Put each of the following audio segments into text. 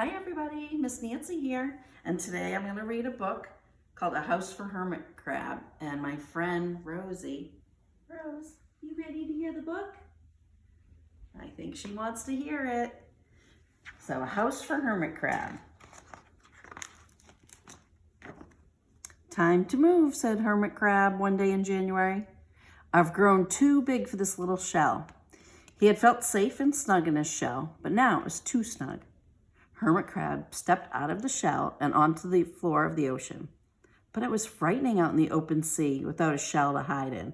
Hi everybody, Miss Nancy here, and today I'm going to read a book called A House for Hermit Crab, and my friend Rosie. Rose, you ready to hear the book? I think she wants to hear it. So, A House for Hermit Crab. Time to move, said Hermit Crab one day in January. I've grown too big for this little shell. He had felt safe and snug in his shell, but now it was too snug. Hermit Crab stepped out of the shell and onto the floor of the ocean. But it was frightening out in the open sea without a shell to hide in.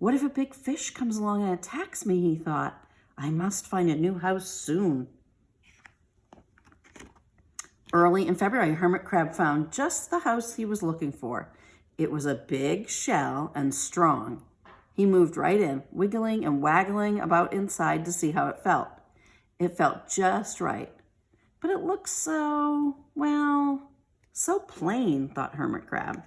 What if a big fish comes along and attacks me, he thought. I must find a new house soon. Early in February, Hermit Crab found just the house he was looking for. It was a big shell and strong. He moved right in, wiggling and waggling about inside to see how it felt. It felt just right. But it looks so, well, so plain, thought Hermit Crab.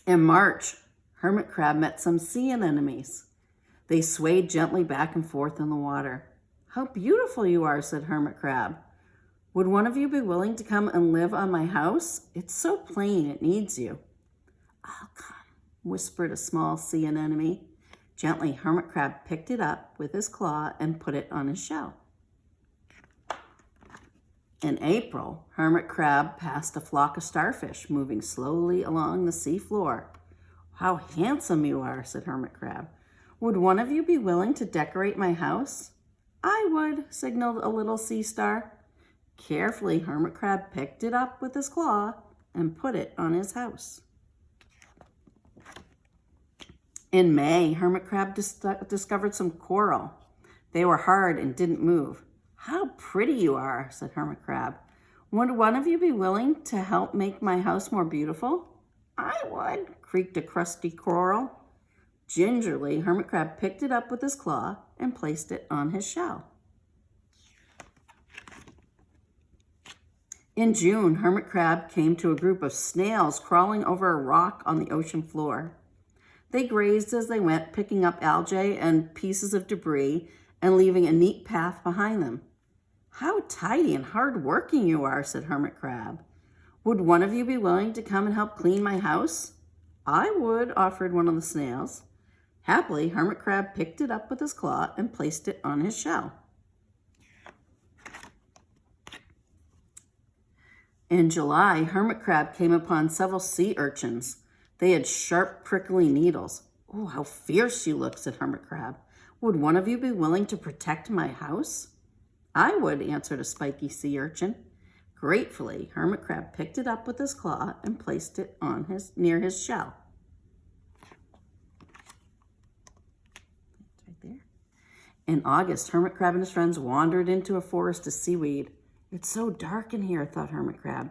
In March, Hermit Crab met some sea anemones. They swayed gently back and forth in the water. How beautiful you are, said Hermit Crab. Would one of you be willing to come and live on my house? It's so plain it needs you. I'll come, whispered a small sea anemone. Gently, Hermit Crab picked it up with his claw and put it on his shell. In April, Hermit Crab passed a flock of starfish moving slowly along the sea floor. How handsome you are, said Hermit Crab. Would one of you be willing to decorate my house? I would, signaled a little sea star. Carefully, Hermit Crab picked it up with his claw and put it on his house. In May, Hermit Crab discovered some coral. They were hard and didn't move. How pretty you are, said Hermit Crab. Would one of you be willing to help make my house more beautiful? I would, creaked a crusty coral. Gingerly, Hermit Crab picked it up with his claw and placed it on his shell. In June, Hermit Crab came to a group of snails crawling over a rock on the ocean floor. They grazed as they went, picking up algae and pieces of debris and leaving a neat path behind them. How tidy and hard-working you are, said Hermit Crab. Would one of you be willing to come and help clean my house? I would, offered one of the snails. Happily, Hermit Crab picked it up with his claw and placed it on his shell. In July, Hermit Crab came upon several sea urchins. They had sharp, prickly needles. Oh, how fierce you look, said Hermit Crab. Would one of you be willing to protect my house? I would, answered a spiky sea urchin. Gratefully, Hermit Crab picked it up with his claw and placed it on near his shell. It's right there. In August, Hermit Crab and his friends wandered into a forest of seaweed. It's so dark in here, thought Hermit Crab.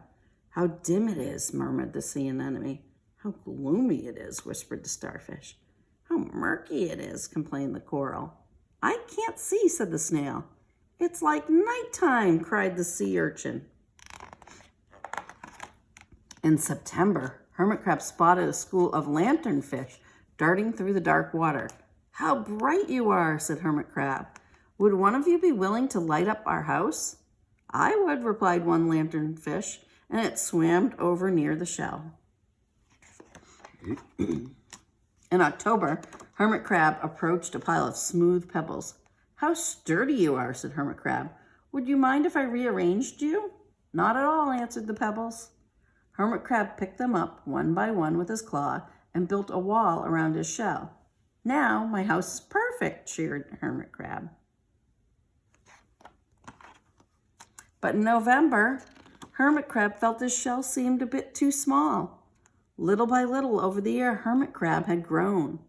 How dim it is, murmured the sea anemone. How gloomy it is, whispered the starfish. How murky it is, complained the coral. I can't see, said the snail. It's like nighttime, cried the sea urchin. In September, Hermit Crab spotted a school of lanternfish darting through the dark water. How bright you are, said Hermit Crab. Would one of you be willing to light up our house? I would, replied one lanternfish, and it swam over near the shell. In October, Hermit Crab approached a pile of smooth pebbles. How sturdy you are, said Hermit Crab. Would you mind if I rearranged you? Not at all, answered the pebbles. Hermit Crab picked them up one by one with his claw and built a wall around his shell. Now my house is perfect, cheered Hermit Crab. But in November, Hermit Crab felt his shell seemed a bit too small. Little by little over the year, Hermit Crab had grown.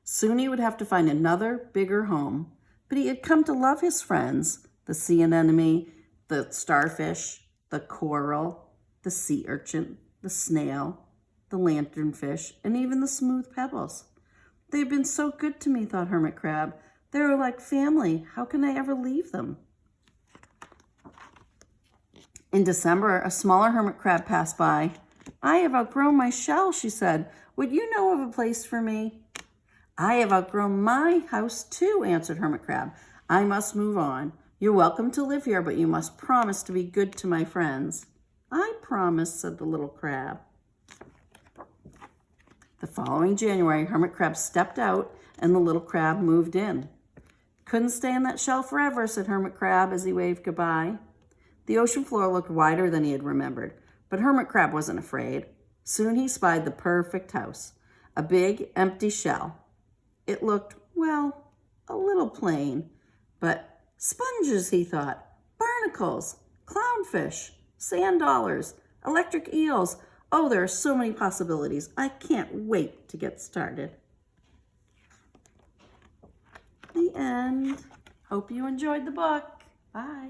Soon he would have to find another, bigger home, but he had come to love his friends, the sea anemone, the starfish, the coral, the sea urchin, the snail, the lanternfish, and even the smooth pebbles. They had been so good to me, thought Hermit Crab. They were like family. How can I ever leave them? In December, a smaller hermit crab passed by. I have outgrown my shell, she said. Would you know of a place for me? I have outgrown my house too, answered Hermit Crab. I must move on. You're welcome to live here, but you must promise to be good to my friends. I promise, said the little crab. The following January, Hermit Crab stepped out and the little crab moved in. Couldn't stay in that shell forever, said Hermit Crab as he waved goodbye. The ocean floor looked wider than he had remembered, but Hermit Crab wasn't afraid. Soon he spied the perfect house, a big, empty shell. It looked, well, a little plain, but sponges, he thought, barnacles, clownfish, sand dollars, electric eels. Oh, there are so many possibilities. I can't wait to get started. The end. Hope you enjoyed the book. Bye.